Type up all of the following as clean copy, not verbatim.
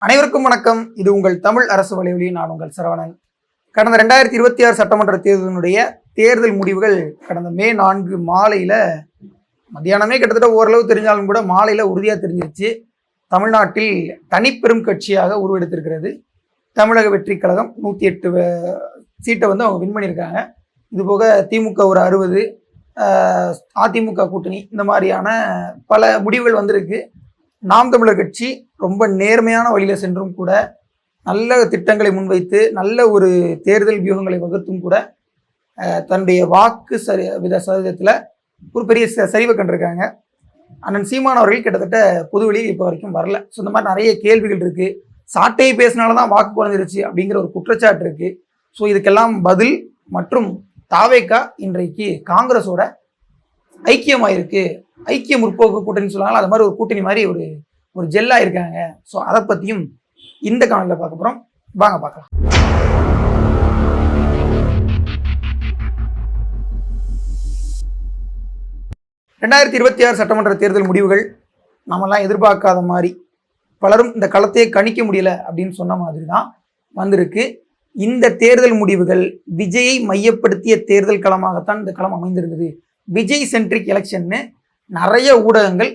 அனைவருக்கும் வணக்கம். இது உங்கள் தமிழ் அரசு வலையொலி. நான் உங்கள் சரவணன். கடந்த 2026 சட்டமன்ற தேர்தலினுடைய தேர்தல் முடிவுகள் கடந்த மே 4 மாலையில் மத்தியானமே கிட்டத்தட்ட ஓரளவு தெரிஞ்சாலும் கூட மாலையில் உறுதியாக தெரிஞ்சிருச்சு. தமிழ்நாட்டில் தனிப்பெரும் கட்சியாக உருவெடுத்திருக்கிறது தமிழக வெற்றி கழகம். 108 சீட்டை அவங்க வின் பண்ணியிருக்காங்க. இதுபோக திமுக ஒரு 60, அதிமுக கூட்டணி, இந்த மாதிரியான பல முடிவுகள் வந்திருக்கு. நாம் தமிழர் கட்சி ரொம்ப நேர்மையான வழியில் சென்றும் கூட, நல்ல திட்டங்களை முன்வைத்து, நல்ல ஒரு தேர்தல் வியூகங்களை வகுத்தும் கூட தன்னுடைய வாக்கு சதவீதத்தில் ஒரு பெரிய சரிவை கண்டிருக்காங்க. அண்ணன் சீமான் அவர்கள் கிட்டத்தட்ட பொதுவெளியில் இப்போ வரைக்கும் வரல. ஸோ இந்த மாதிரி நிறைய கேள்விகள் இருக்குது. சாட்டையை பேசினால தான் வாக்கு குறைஞ்சிருச்சு அப்படிங்கிற ஒரு குற்றச்சாட்டு இருக்குது. ஸோ இதுக்கெல்லாம் பதில் மற்றும் தாவேகா இன்றைக்கு காங்கிரஸோட ஐக்கியமாயிருக்கு. ஐக்கிய முற்போக்கு கூட்டணி சொல்லுவாங்க, அது மாதிரி ஒரு கூட்டணி மாதிரி ஒரு ஜெல்லாக இருக்காங்க. ஸோ அதை பற்றியும் இந்த காணொலியில் பார்க்க போகிறோம். வாங்க பார்க்கலாம். (2026) சட்டமன்ற தேர்தல் முடிவுகள் நம்மெல்லாம் எதிர்பார்க்காத மாதிரி, பலரும் இந்த களத்தையே கணிக்க முடியல அப்படின்னு சொன்ன மாதிரி தான் வந்திருக்கு. இந்த தேர்தல் முடிவுகள் விஜயை மையப்படுத்திய தேர்தல் களமாகத்தான் இந்த களம் அமைந்திருந்தது. விஜய் சென்ட்ரிக் எலெக்ஷன்னு நிறைய ஊடகங்கள்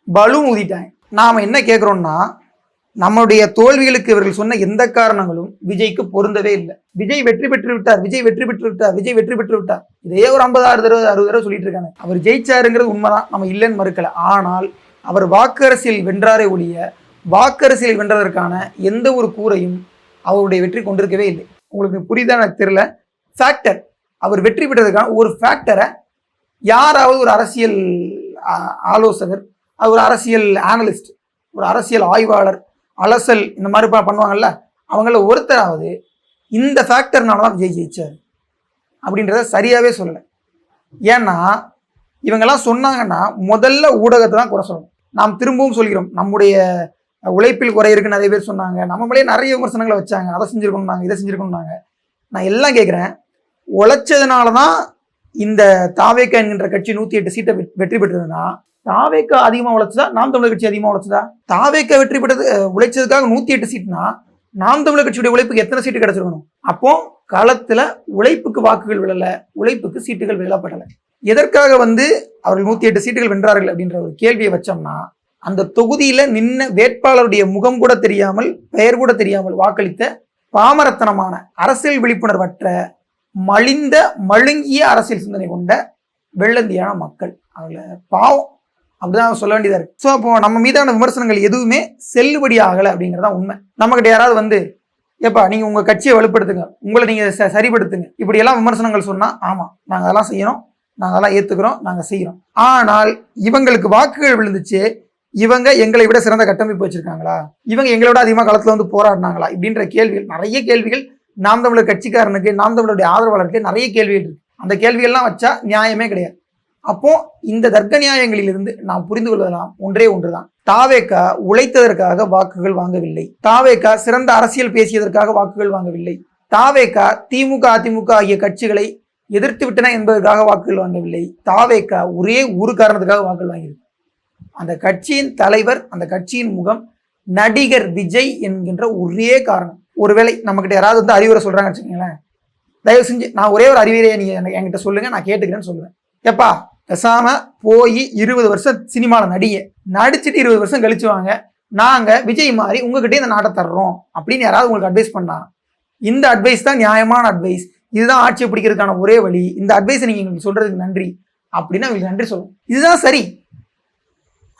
பலூன் ஊதிட்டாங்க. நாம் என்ன கேட்குறோம்னா, நம்மளுடைய தோல்விகளுக்கு இவர்கள் சொன்ன எந்த காரணங்களும் விஜய்க்கு பொருந்தவே இல்லை. விஜய் வெற்றி பெற்று விட்டார், விஜய் வெற்றி பெற்று விட்டார், விஜய் வெற்றி பெற்று விட்டார். இதே ஒரு 50 தடவை 60 தடவை சொல்லிட்டு இருக்காங்க. அவர் ஜெயிச்சாருங்கிறது உண்மைதான், நம்ம இல்லைன்னு மறுக்கல. ஆனால் அவர் வாக்கரசியல் வென்றாரே ஒழிய வாக்கரசியல் வென்றதற்கான எந்த ஒரு கூரையும் அவருடைய வெற்றி கொண்டிருக்கவே இல்லை. உங்களுக்கு புரியுதா எனக்கு தெரியல. ஃபேக்டர், அவர் வெற்றி பெற்றதுக்கான ஒரு ஃபேக்டரை யாராவது ஒரு அரசியல் ஆலோசகர், ஒரு அரசியல் ஆனலிஸ்ட், ஒரு அரசியல் ஆய்வாளர், அலசல் இந்த மாதிரி பண்ணுவாங்கல்ல, அவங்கள ஒருத்தராவது இந்த ஃபேக்டர்னால தான் விஜய் ஜெயிச்சார் அப்படின்றத சரியாகவே சொல்லலை. ஏன்னா இவங்கெல்லாம் சொன்னாங்கன்னா முதல்ல ஊடகத்தை தான் குறை சொல்லணும். நாம் திரும்பவும் சொல்கிறோம், நம்முடைய உழைப்பில் குறை இருக்குன்னு நிறைய பேர் சொன்னாங்க. நம்மளே நிறைய விமர்சனங்களை வச்சாங்க. அதை செஞ்சுருக்கணும்னாங்க, இதை செஞ்சுருக்கணும்னாங்க. நான் எல்லாம் கேட்குறேன், உழைச்சதுனால தான் இந்த தாவேகா என்கின்ற கட்சி 108 சீட்டை வெற்றி பெற்றதுன்னா, தாவேகா அதிகமாக உழைச்சதா, நாம் தமிழர் கட்சி அதிகமாக உழைச்சதா? தாவேகா வெற்றி பெற்றது உழைச்சதுக்காக 108 சீட்னா, நாம் தமிழர் கட்சியுடைய உழைப்புக்கு எத்தனை சீட்டு கிடைச்சிருக்கணும்? அப்போ களத்துல உழைப்புக்கு வாக்குகள் விழலை, உழைப்புக்கு சீட்டுகள் விழப்படலை. எதற்காக அவர்கள் 108 சீட்டுகள் வென்றார்கள் அப்படின்ற ஒரு கேள்வியை வச்சோம்னா, அந்த தொகுதியில நின்ன வேட்பாளருடைய முகம் கூட தெரியாமல், பெயர் கூட தெரியாமல் வாக்களித்த பாமரத்தனமான, அரசியல் விழிப்புணர்வற்ற, மழுங்கிய அரசியல் சிந்தனை கொண்ட வெள்ளந்தியான மக்கள். அவங்கள பாவம் அப்படிதான் சொல்ல வேண்டியதா இருக்கு. ஸோ அப்போ நம்ம மீதான விமர்சனங்கள் எதுவுமே செல்லுபடி ஆகலை அப்படிங்கிறதா உண்மை. நம்மகிட்ட யாராவது ஏப்பா நீங்க உங்க கட்சியை வலுப்படுத்துங்க, உங்களை நீங்க சரிப்படுத்துங்க, இப்படி எல்லாம் விமர்சனங்கள் சொன்னா, ஆமா நாங்க அதெல்லாம் செய்யறோம், நாங்க அதெல்லாம் ஏத்துக்கிறோம், நாங்க செய்யறோம். ஆனால் இவங்களுக்கு வாக்குகள் விழுந்துச்சு, இவங்க எங்களை விட சிறந்த கட்டமைப்பு வச்சிருக்காங்களா, இவங்க எங்களை விட அதிகமாக களத்துல போராடினாங்களா இப்படின்ற கேள்விகள், நிறைய கேள்விகள் நாம் தமிழர் கட்சிக்காரனுக்கு, நாம் தமிழருடைய ஆதரவாளருக்கு நிறைய கேள்விகள் இருக்கு. அந்த கேள்விகள்லாம் வச்சா நியாயமே கிடையாது. அப்போ இந்த தர்க்க நியாயங்களிலிருந்து நாம் புரிந்து கொள்வதெல்லாம் ஒன்றே ஒன்றுதான். தாவேகா உழைத்ததற்காக வாக்குகள் வாங்கவில்லை. தாவேகா சிறந்த அரசியல் பேசியதற்காக வாக்குகள் வாங்கவில்லை. தாவேகா திமுக, அதிமுக ஆகிய கட்சிகளை எதிர்த்து விட்டன என்பதற்காக வாக்குகள் வாங்கவில்லை. தாவேகா ஒரே ஒரு காரணத்துக்காக வாக்குகள் வாங்கியிருக்கு. அந்த கட்சியின் தலைவர், அந்த கட்சியின் முகம் நடிகர் விஜய் என்கின்ற ஒரே காரணம். ஒருவேளை நம்மகிட்ட யாராவது அறிவுரை சொல்றாங்கன்னு வச்சுக்கோங்களேன், தயவு செஞ்சு நான் ஒரே ஒரு அறிவுரையை நீங்க என்கிட்ட சொல்லுங்க, நான் கேட்டுக்கிறேன்னு சொல்லுவேன். எப்பா பேசாம போய் 20 வருஷம் சினிமாவில் நடிச்சுட்டு 20 வருஷம் கழிச்சு வாங்க, நாங்க விஜய் மாதிரி உங்ககிட்டே இந்த நாட்டை தர்றோம் அப்படின்னு யாராவது உங்களுக்கு அட்வைஸ் பண்ணா, இந்த அட்வைஸ் தான் நியாயமான அட்வைஸ், இதுதான் ஆட்சியை பிடிக்கிறதுக்கான ஒரே வழி, இந்த அட்வைஸை நீங்க எங்களுக்கு சொல்றதுக்கு நன்றி அப்படின்னு அவங்களுக்கு நன்றி சொல்லணும். இதுதான் சரி.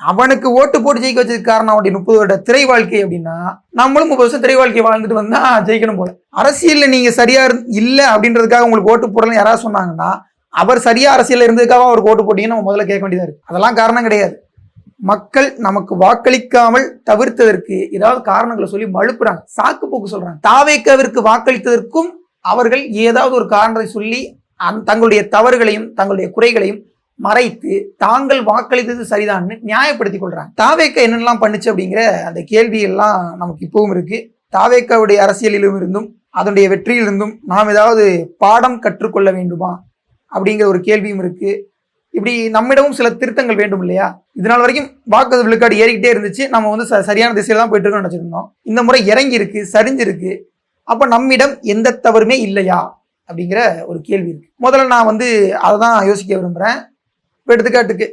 அவனுக்கு ஓட்டு போட்டு ஜெயிக்க வச்சதுக்கு காரணம் அவனுடைய 30 வருட திரை வாழ்க்கை அப்படின்னா, நம்மளும் 30 வருஷம் திரை வாழ்க்கை வாழ்ந்துட்டு வந்தா ஜெயிக்கணும் போல. அரசியல்ல நீங்க சரியா இல்லை அப்படின்றதுக்காக உங்களுக்கு ஓட்டு போடலன்னு யாராவது சொன்னாங்கன்னா, அவர் சரியா அரசியல் இருந்ததுக்காக அவருக்கு ஓட்டு போட்டீங்கன்னு நம்ம முதல்ல கேட்க வேண்டியதா இருக்கு. அதெல்லாம் காரணம் கிடையாது. மக்கள் நமக்கு வாக்களிக்காமல் தவிர்த்ததற்கு ஏதாவது காரணங்களை சொல்லி மழுப்புறாங்க, சாக்கு போக்கு சொல்றாங்க. தாவேகாவிற்கு வாக்களித்ததற்கும் அவர்கள் ஏதாவது ஒரு காரணத்தை சொல்லி தங்களுடைய தவறுகளையும் தங்களுடைய குறைகளையும் மறைத்து தாங்கள் வாக்களித்தது சரிதான்னு நியாயப்படுத்திக் கொள்றாங்க. தாவேகா என்னெல்லாம் பண்ணுச்சு அப்படிங்கிற அந்த கேள்வி எல்லாம் நமக்கு இப்பவும் இருக்கு. தாவேகாவுடைய அரசியலிலும் இருந்தும் அதனுடைய வெற்றியிலிருந்தும் நாம் ஏதாவது பாடம் கற்றுக்கொள்ள வேண்டுமா அப்படிங்கிற ஒரு கேள்வியும் இருக்கு. இப்படி நம்மிடமும் சில திருத்தங்கள் வேண்டும் இல்லையா? இதனால் வரைக்கும் வாக்கு விழுக்காடு ஏறிக்கிட்டே இருந்துச்சு. நம்ம வந்து சரியான திசையில தான் போயிட்டு இருக்கோம்னு நினைச்சிருந்தோம். இந்த முறை இறங்கி இருக்கு, சரிஞ்சிருக்கு. அப்ப நம்மிடம் எந்த தவறுமே இல்லையா அப்படிங்கிற ஒரு கேள்வி இருக்கு. முதல்ல நான் வந்து அதை தான் யோசிக்க விரும்புறேன். இப்போ எடுத்துக்காட்டுக்கு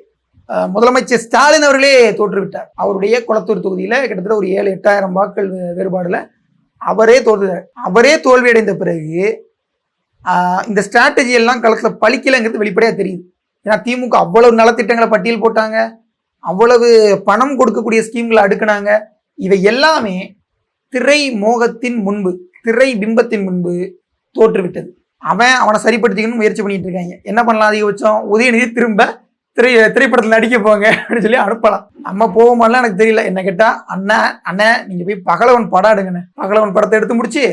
முதலமைச்சர் ஸ்டாலின் அவர்களே தோற்றுவிட்டார். அவருடைய குளத்தூர் தொகுதியில கிட்டத்தட்ட ஒரு 7-8,000 வாக்குகள் வேறுபாடுல அவரே தோல்வியடைந்த பிறகு இந்த ஸ்ட்ராட்டஜி எல்லாம் களத்துல பலிக்கலைங்கிறது வெளிப்படையா தெரியுது. ஏன்னா திமுக அவ்வளவு நலத்திட்டங்களை பட்டியல் போட்டாங்க, அவ்வளவு பணம் கொடுக்கக்கூடிய ஸ்கீம்களை அடுக்குனாங்க. இவை எல்லாமே திரை மோகத்தின் முன்பு, திரை பிம்பத்தின் முன்பு தோற்றுவிட்டது. அவனை சரிப்படுத்திக்கணும்னு முயற்சி பண்ணிட்டு இருக்காங்க. என்ன பண்ணலாம்? அதிகபட்சம் உதயநிதி திரும்ப திரைப்படத்தில் நடிக்க போங்க அப்படின்னு சொல்லி அனுப்பலாம். நம்ம போவோமாலாம் எனக்கு தெரியல. என்ன கேட்டா, அண்ணன் நீங்க போய் பகலவன் படம் எடுங்கண்ணே. பகலவன் படத்தை எடுத்து முடிச்சு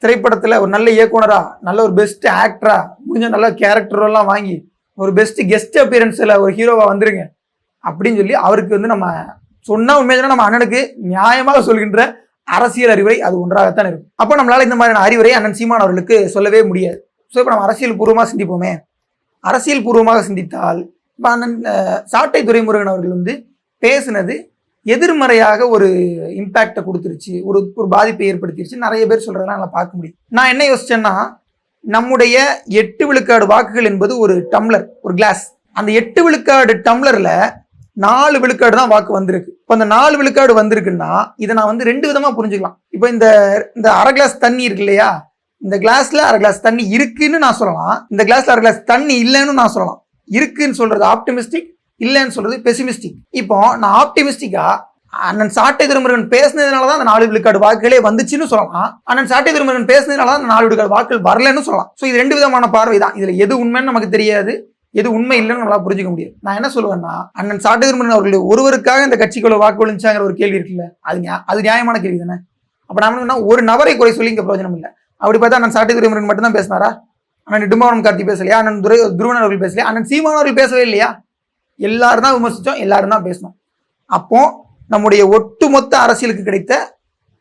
திரைப்படத்துல ஒரு நல்ல இயக்குனரா, நல்ல ஒரு பெஸ்ட் ஆக்டரா, முடிஞ்ச நல்ல கேரக்டரெல்லாம் வாங்கி ஒரு பெஸ்ட் கெஸ்ட் அப்பியரன்ஸ்ல ஒரு ஹீரோவா வந்துருங்க அப்படின்னு சொல்லி அவருக்கு வந்து நம்ம சொன்னா உண்மையான நம்ம அண்ணனுக்கு நியாயமாக சொல்கின்ற அரசியல் அறிவுரை அது ஒன்றாகத்தான் இருக்கும். அப்போ நம்மளால இந்த மாதிரியான அறிவுரை அண்ணன் சீமான் அவர்களுக்கு சொல்லவே முடியாது. ஸோ இப்போ நம்ம அரசியல் பூர்வமாக சிந்திப்போமே. அரசியல் பூர்வமாக சிந்தித்தால் இப்போ அண்ணன் சாட்டை துரைமுருகன் அவர்கள் வந்து பேசுனது எதிர்மறையாக ஒரு இம்பாக்டை கொடுத்துருச்சு, ஒரு பாதிப்பை ஏற்படுத்திருச்சு. நிறைய பேர் சொல்றதெல்லாம் நல்லா பார்க்க முடியும். நான் என்ன யோசிச்சேன்னா, நம்முடைய 8 விழுக்காடு வாக்குகள் என்பது ஒரு டம்ளர், ஒரு கிளாஸ். அந்த 8 விழுக்காடு டம்ளர்ல 4 விழுக்காடு தான் வாக்கு வந்திருக்கு. இப்போ அந்த 4 விழுக்காடு வந்திருக்குன்னா இதை நான் வந்து 2 விதமா புரிஞ்சுக்கலாம். இப்போ இந்த அரை கிளாஸ் தண்ணி இருக்கு இல்லையா, இந்த கிளாஸ்ல அரை கிளாஸ் தண்ணி இருக்குன்னு நான் சொல்லலாம், இந்த கிளாஸ்ல அரை கிளாஸ் தண்ணி இல்லைன்னு நான் சொல்லலாம். இருக்குன்னு சொல்றது ஆப்டிமிஸ்டிக், இல்லைன்னு சொல்றது பெசிமிஸ்டிக். இப்போ நான் ஆப்டிமிஸ்டிக்கா அண்ணன் சாட்டை திருமுருகன் பேசினதுனாலதான் அந்த 4 விழுக்காடு வாக்குகளே வந்துச்சுன்னு சொல்லலாம், அண்ணன் சாட்டை திருமுருகன் பேசினதுனாலதான் அந்த 4 விழுக்காடு வாக்குகள் வரலன்னு சொல்லலாம். ஸோ இது 2 விதமான பார்வை தான். இதுல எது உண்மைன்னு நமக்கு தெரியாது, எது உண்மை இல்லைன்னு நம்மளால புரிஞ்சுக்க முடியாது. நான் என்ன சொல்லுவேன்னா, அண்ணன் சாட்டை திருமுருகன் அவர்களுடைய ஒருவருக்காக இந்த கட்சிக்குள்ள வாக்கு விழுந்துச்சாங்கிற ஒரு கேள்வி இருக்குல்ல, அது நியாயமான கேள்வி தானே. அப்ப நான் ஒரு நபரை குறை சொல்லி இங்க பிரயோஜனம் இல்லை. அப்படி பார்த்தா அண்ணன் சாட்டை துரைமுருகன் மட்டும் தான் பேசினாரா? அண்ணன் இடும்பாவனம் கார்த்தி பேசலையா? அண்ணன் துருவன் அவர்கள் பேசலையா? அண்ணன் சீமான் அவர்கள் பேசவே இல்லையா? எல்லாரும் தான் விமர்சிச்சோம், எல்லாரும் தான் பேசணும். அப்போ நம்முடைய ஒட்டுமொத்த அரசியலுக்கு கிடைத்த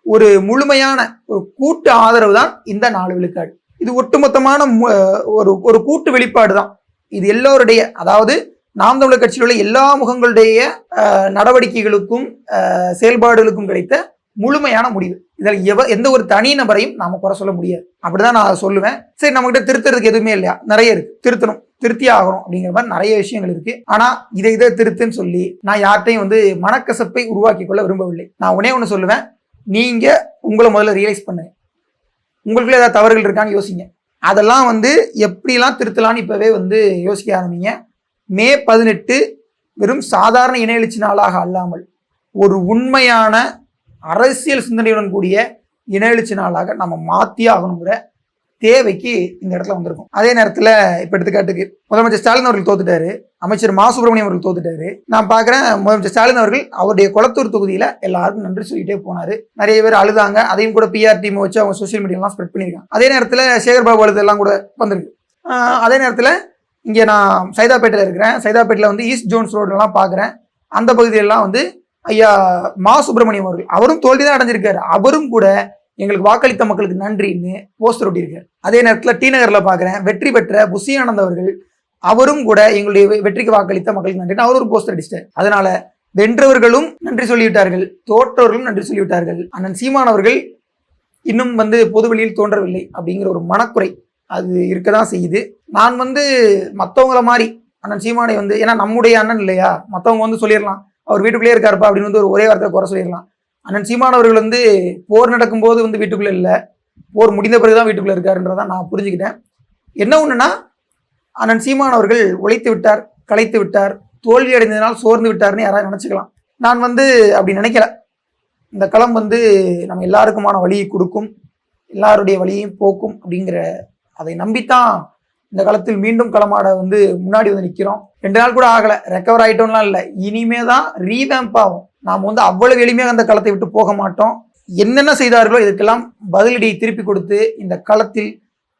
ஒரு முழுமையான ஒரு கூட்டு ஆதரவு தான் இந்த 4 விழுக்காடு. இது ஒட்டுமொத்தமான ஒரு கூட்டு வெளிப்பாடு தான். இது எல்லோருடைய, அதாவது நாம் தமிழர் கட்சியில் உள்ள எல்லா முகங்களுடைய நடவடிக்கைகளுக்கும் செயல்பாடுகளுக்கும் கிடைத்த முழுமையான முடிவு. இதில் எந்த ஒரு தனி நபரையும் நாம குறை சொல்ல முடியாது. அப்படிதான் நான் சொல்லுவேன். சரி, நம்ம கிட்ட திருத்துறதுக்கு எதுவுமே இல்லையா? நிறைய இருக்கு, திருத்தணும், திருத்தி ஆகணும் அப்படிங்கிற மாதிரி நிறைய விஷயங்கள் இருக்கு. ஆனா இதை திருத்துன்னு சொல்லி நான் யார்ட்டையும் வந்து மனக்கசப்பை உருவாக்கி கொள்ள விரும்பவில்லை. நான் ஒண்ணு சொல்லுவேன், நீங்க உங்களை முதல்ல ரியலைஸ் பண்ணுங்க, உங்களுக்குள்ள ஏதாவது தவறுகள் இருக்கான்னு யோசிங்க. அதெல்லாம் வந்து எப்படிலாம் திருத்தலான்னு இப்பவே வந்து யோசிக்க ஆரம்பிங்க. மே 18 வெறும் சாதாரண இன எழுச்சி நாளாக அல்லாமல் ஒரு உண்மையான அரசியல் சிந்தனையுடன் கூடிய இன எழுச்சி நாளாக நம்ம மாத்தியே ஆகணுங்கிற தேவைக்கு இந்த இடத்துல வந்திருக்கும். அதே நேரத்தில் இப்போ எடுத்துக்காட்டுக்கு முதலமைச்சர் ஸ்டாலின் அவர்கள் தோத்துட்டாரு, அமைச்சர் மா சுப்பிரமணியம் அவர்கள் தோத்துட்டாரு. நான் பார்க்குறேன் முதலமைச்சர் ஸ்டாலின் அவர்கள் அவருடைய குளத்தூர் தொகுதியில் எல்லாருக்கும் நன்றி சொல்லிட்டே போனாரு. நிறைய பேர் அழுதாங்க, அதையும் கூட PR டீம் வச்சு அவங்க சோசியல் மீடியாலாம் ஸ்ப்ரெட் பண்ணியிருக்காங்க. அதே நேரத்தில் சேகர்பாபு அழுதெல்லாம் கூட வந்திருக்கு. அதே நேரத்தில் இங்கே நான் சைதாப்பேட்டையில் இருக்கிறேன். சைதாப்பேட்டில் வந்து ஈஸ்ட் ஜோன்ஸ் ரோட்லாம் பார்க்குறேன். அந்த பகுதியெல்லாம் வந்து ஐயா மா சுப்பிரமணியம் அவர்கள், அவரும் தோல்வி தான் அடைஞ்சிருக்காரு, அவரும் கூட எங்களுக்கு வாக்களித்த மக்களுக்கு நன்றின்னு போஸ்டர் ஒட்டியிருக்காரு. அதே நேரத்தில் டி நகர்ல பார்க்குறேன், வெற்றி பெற்ற புஷி ஆனந்த் அவர்கள், அவரும் கூட எங்களுடைய வெற்றிக்கு வாக்களித்த மக்களுக்கு நன்றின்னு அவர் ஒரு போஸ்டர் அடிச்சிட்டார். அதனால வென்றவர்களும் நன்றி சொல்லிவிட்டார்கள், தோற்றவர்களும் நன்றி சொல்லிவிட்டார்கள். அண்ணன் சீமான் அவர்கள் இன்னும் வந்து பொது வெளியில் தோன்றவில்லை அப்படிங்கிற ஒரு மனக்குறை அது இருக்கதான் செய்யுது. நான் வந்து மற்றவங்கள மாதிரி அண்ணன் சீமானை வந்து, ஏன்னா நம்முடைய அண்ணன் இல்லையா, மற்றவங்க வந்து சொல்லிடலாம் அவர் வீட்டுக்குள்ளே இருக்காருப்பா அப்படின்னு வந்து ஒரே வார்த்தை குறை சொல்லிடலாம். அண்ணன் சீமான் அவர்கள் வந்து போர் நடக்கும்போது வந்து வீட்டுக்குள்ளே இல்லை, போர் முடிந்த பிறகுதான் வீட்டுக்குள்ளே இருக்காருன்றதான் நான் புரிஞ்சுக்கிட்டேன். என்ன ஒண்ணுன்னா, அண்ணன் சீமான் அவர்கள் உழைத்து விட்டார், களைத்து விட்டார், தோல்வி அடைந்ததினால் சோர்ந்து விட்டார்னு யாராவது நினைச்சுக்கலாம். நான் வந்து அப்படி நினைக்கல. இந்த களம் வந்து நம்ம எல்லாருக்குமான வழியை கொடுக்கும், எல்லாருடைய வழியையும் போக்கும் அப்படிங்கிற அதை நம்பித்தான் இந்த காலத்தில் மீண்டும் களமாட வந்து முன்னாடி வந்து நிற்கிறோம். 2 நாள் கூட ஆகலை, ரெக்கவர் ஆகிட்டோம்லாம் இல்லை, இனிமே தான் ரீவேம்ப் ஆகும். நாம் வந்து அவ்வளவு எளிமையாக அந்த களத்தை விட்டு போக மாட்டோம். என்னென்ன செய்தார்களோ இதுக்கெல்லாம் பதிலடியை திருப்பி கொடுத்து இந்த களத்தில்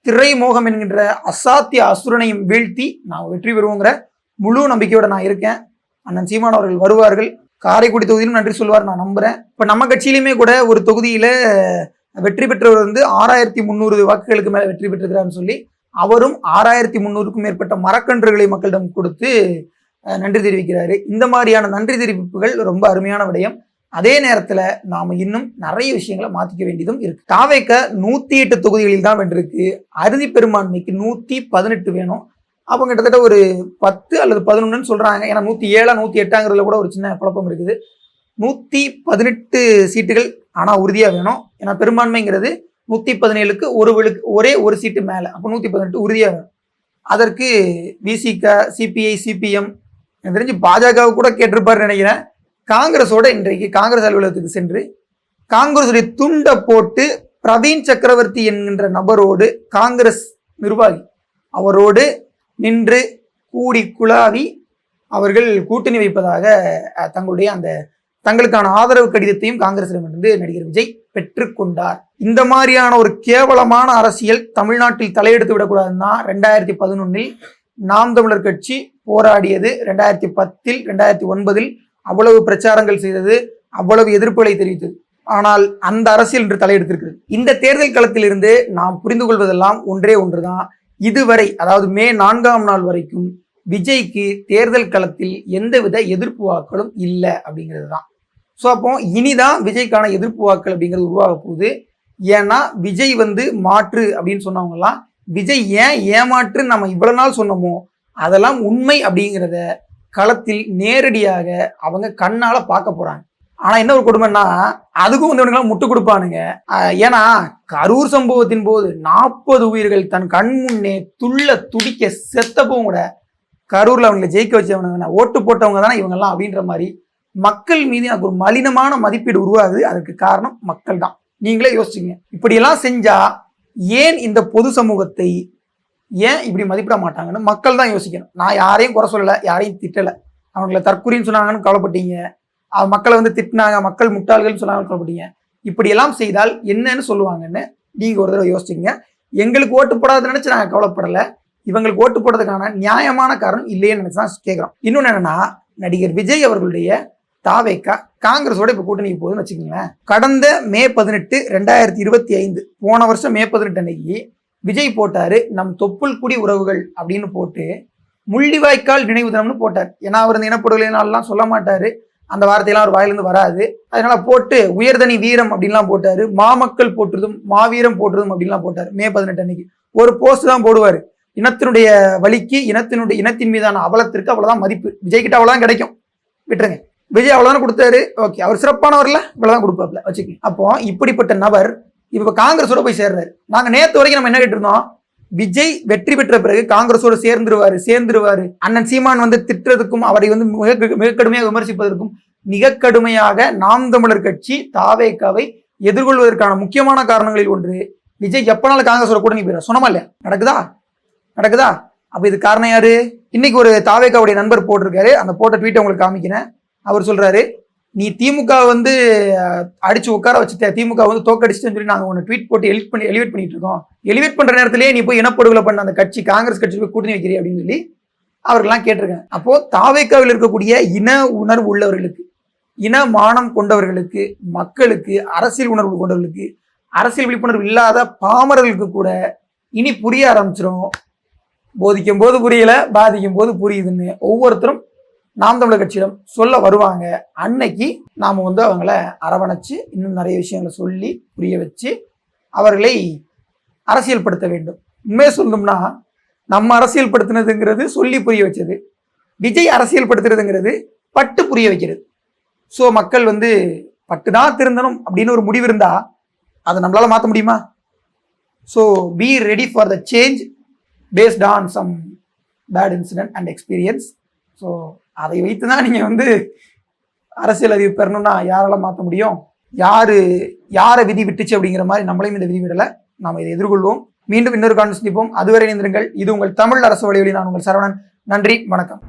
திரை மோகம் என்கின்ற அசாத்திய அசுரனையும் வீழ்த்தி நான் வெற்றி பெறுவோங்கிற முழு நம்பிக்கையோட நான் இருக்கேன். அண்ணன் சீமான் அவர்கள் வருவார்கள், காரைக்குடி தொகுதியிலும் நன்றி சொல்வார் நான் நம்புறேன். இப்போ நம்ம கட்சியிலுமே கூட ஒரு தொகுதியில வெற்றி பெற்றவர் வந்து 6300 வாக்குகளுக்கு மேல வெற்றி பெற்றிருக்கிறான்னு சொல்லி அவரும் 6300க்கும் மேற்பட்ட மரக்கன்றுகளை மக்களிடம் கொடுத்து நன்றி தெரிவிக்கிறாரு. இந்த மாதிரியான நன்றி தெரிவிப்புகள் ரொம்ப அருமையான விடயம். அதே நேரத்துல நாம இன்னும் நிறைய விஷயங்களை மாத்திக்க வேண்டியதும் இருக்கு. தாவேக 108 தொகுதிகளில் தான் வென்றிருக்கு. அறுதி பெரும்பான்மைக்கு 118 வேணும். அப்போ கிட்டத்தட்ட ஒரு 10 அல்லது 11 சொல்றாங்க. ஏன்னா 107 108ங்கிறதுல கூட ஒரு சின்ன குழப்பம் இருக்குது. 118 சீட்டுகள் ஆனா உறுதியா வேணும். ஏன்னா பெரும்பான்மைங்கிறது 117க்கு ஒரே ஒரு சீட்டு மேல, அப்போ 118 உறுதியா வேணும். அதற்கு விசிக, சிபிஐ, சிபிஎம், எனக்கு தெரிஞ்சு பாஜக கூட கேட்டிருப்பாரு நினைக்கிறேன். காங்கிரஸோட இன்றைக்கு காங்கிரஸ் அலுவலகத்துக்கு சென்று காங்கிரஸுடைய துண்டை போட்டு பிரவீன் சக்கரவர்த்தி என்கின்ற நபரோடு, காங்கிரஸ் நிர்வாகி அவரோடு நின்று கூடி குழாவி அவர்கள் கூட்டணி வைப்பதாக தங்களுடைய தங்களுக்கான ஆதரவு கடிதத்தையும் காங்கிரசிடமிருந்து நடிகர் விஜய் பெற்றுக்கொண்டார். இந்த மாதிரியான ஒரு கேவலமான அரசியல் தமிழ்நாட்டில் தலையெடுத்து விடக்கூடாதுன்னா 2011 நாம் தமிழர் கட்சி போராடியது. 2010 2009 அவ்வளவு பிரச்சாரங்கள் செய்தது, அவ்வளவு எதிர்ப்புகளை தெரிவித்தது. ஆனால் அந்த அரசியல் இன்று தலையெடுத்திருக்கிறது. இந்த தேர்தல் களத்திலிருந்து நாம் புரிந்து கொள்வதெல்லாம் ஒன்றே ஒன்றுதான். இதுவரை, அதாவது மே 4ஆம் நாள் வரைக்கும் விஜய்க்கு தேர்தல் களத்தில் எந்தவித எதிர்ப்பு வாக்களும் இல்லை அப்படிங்கிறது தான். ஸோ அப்போ இனிதான் விஜய்க்கான எதிர்ப்பு வாக்கள் அப்படிங்கிறது உருவாக போகுது. ஏன்னா விஜய் மாற்று அப்படின்னு சொன்னவங்கலாம் விஜய் ஏன் ஏமாற்று நம்ம இவ்வளவு நாள் சொன்னோமோ அதெல்லாம் உண்மை அப்படிங்கிறத களத்தில் நேரடியாக அவங்க கண்ணால பார்க்க போறாங்க. ஆனா என்ன ஒரு கொடுமைன்னா அதுக்கும் இவனுங்களாம் முட்டு கொடுப்பானுங்க. ஏன்னா கரூர் சம்பவத்தின் போது 40 உயிர்கள் தன் கண் முன்னே துள்ள துடிக்க செத்தப்பவும் கூட கரூர்ல அவங்களை ஜெயிக்க வச்சவங்க ஓட்டு போட்டவங்க தானே இவங்கெல்லாம் அப்படின்ற மாதிரி மக்கள் மீது எனக்கு ஒரு மலினமான மதிப்பீடு உருவாகுது. அதுக்கு காரணம் மக்கள் தான். நீங்களே யோசிச்சுங்க. இப்படியெல்லாம் செஞ்சா ஏன் இந்த பொது சமூகத்தை ஏன் இப்படி மதிப்பிட மாட்டாங்கன்னு மக்கள் தான் யோசிக்கணும். நான் யாரையும் குறை சொல்லலை, யாரையும் திட்டலை. அவங்கள தற்கொலைன்னு சொன்னாங்கன்னு கவலைப்பட்டீங்க, மக்களை திட்டினாங்க, மக்கள் முட்டாள்கள்னு சொன்னாங்கன்னு கவலைப்பட்டீங்க. இப்படியெல்லாம் செய்தால் என்னன்னு சொல்லுவாங்கன்னு நீங்க ஒரு தடவை யோசிச்சுங்க. எங்களுக்கு ஓட்டு போடாதுன்னு நினைச்சு நாங்கள் கவலைப்படலை, இவங்களுக்கு ஓட்டு போடுறதுக்கான நியாயமான காரணம் இல்லைன்னு நினைச்சு தான் கேட்குறோம். இன்னொன்று என்னன்னா, நடிகர் விஜய் அவர்களுடைய தாவேக காங்கிரஸோட இப்ப கூட்டணிக்கு போகுதுன்னு வச்சுக்கோங்களேன். கடந்த மே 18 2025 போன வருஷம் மே 18 அன்னைக்கு விஜய் போட்டாரு நம் தொப்புள் குடி உறவுகள் அப்படின்னு போட்டு முள்ளிவாய்க்கால் நினைவு தினம்னு போட்டார். ஏன்னா அவர் இனப்படுகொலைனாலாம் சொல்ல மாட்டாரு, அந்த வார்த்தையெல்லாம் அவர் வாயிலிருந்து வராது. அதனால போட்டு உயர்தனி வீரம் அப்படின்லாம் போட்டாரு, மாமக்கள் போட்டுறதும் மாவீரம் போட்டுறதும் அப்படின்லாம் போட்டாரு. மே 18 அன்னைக்கு ஒரு போஸ்ட் தான் போடுவாரு. இனத்தினுடைய வலிக்கு, இனத்தின் மீதான அவலத்திற்கு அவ்வளவுதான் மதிப்பு. விஜய் கிட்ட அவ்வளவுதான் கிடைக்கும், விட்டுருங்க. விஜய் அவ்வளவுதான் கொடுத்தாரு, ஓகே, அவர் சிறப்பானவர்ல இவ்வளவுதான் கொடுப்பாப்ல வச்சுக்கோங்க. அப்போ இப்படிப்பட்ட நபர் இப்ப காங்கிரஸோட போய் சேர்றாரு. நாங்க நேத்து வரைக்கும் நம்ம என்ன கேட்டிருந்தோம், விஜய் வெற்றி பெற்ற பிறகு காங்கிரஸோட சேர்ந்துருவாரு. அண்ணன் சீமான் திட்டுறதுக்கும் அவரை மிக கடுமையாக விமர்சிப்பதற்கும் மிக கடுமையாக நாம் தமிழர் கட்சி தாவேகாவை எதிர்கொள்வதற்கான முக்கியமான காரணங்களில் ஒன்று விஜய் எப்பனாலும் காங்கிரஸோட கூட்டணி போயிடா சொன்னமா இல்லையா? நடக்குதா? அப்ப இது காரணம் யாரு? இன்னைக்கு ஒரு தாவேகாவுடைய நண்பர் போட்டிருக்காரு, அந்த போட்ட ட்வீட்டை உங்களுக்கு காமிக்கிறேன். அவர் சொல்றாரு, நீ திமுக அடிச்சு உட்கார வச்சுட்ட, திமுக தோக்கடிச்சுன்னு சொல்லி நாங்க ஒன்று ட்வீட் போட்டு எலிவேட் பண்ணிட்டு இருக்கோம். எலிவேட் பண்ற நேரத்திலேயே நீ போய் இனப்படுகொலை பண்ண அந்த கட்சி காங்கிரஸ் கட்சி போய் கூட்டணி வைக்கிறீ அப்படின்னு சொல்லி அவர்கள்லாம் கேட்டிருக்காங்க. அப்போ தாவேகாவில் இருக்கக்கூடிய இன உணர்வு உள்ளவர்களுக்கு, இன மானம் கொண்டவர்களுக்கு, மக்களுக்கு, அரசியல் உணர்வு கொண்டவர்களுக்கு, அரசியல் விழிப்புணர்வு இல்லாத பாமரர்களுக்கு கூட இனி புரிய ஆரம்பிச்சிடும். போதிக்கும் போது புரியல, பாதிக்கும் போது புரியுதுன்னு ஒவ்வொருத்தரும் நாம் தமிழர் கட்சியிடம் சொல்ல வருவாங்க. அன்னைக்கு நாம அவங்கள அரவணைச்சு இன்னும் நிறைய விஷயங்களை சொல்லி புரிய வச்சு அவர்களை அரசியல் படுத்த வேண்டும். உண்மையை சொல்லணும்னா நம்ம அரசியல் படுத்தினதுங்கிறது சொல்லி புரிய வச்சது, விஜய் அரசியல் படுத்துறதுங்கிறது பட்டு புரிய வைக்கிறது. ஸோ மக்கள் பட்டுதான் திருந்தணும் அப்படின்னு ஒரு முடிவு இருந்தா அதை நம்மளால மாற்ற முடியுமா? So be ready for the change based on some bad incident and experience. So அதை வைத்து தான் நீங்கள் அரசியல் அறிவு பெறணும்னா யாரால மாற்ற முடியும்? யாரை விதி விட்டுச்சு அப்படிங்கிற மாதிரி நம்மளையும் இந்த விதி விடலை. நாம் இதை எதிர்கொள்வோம். மீண்டும் இன்னொரு காரணம் சந்திப்போம். அதுவரை இணைந்திருங்கள். இது உங்கள் தமிழ் அரசு வழிவழி. நான் உங்கள் சரவணன். நன்றி, வணக்கம்.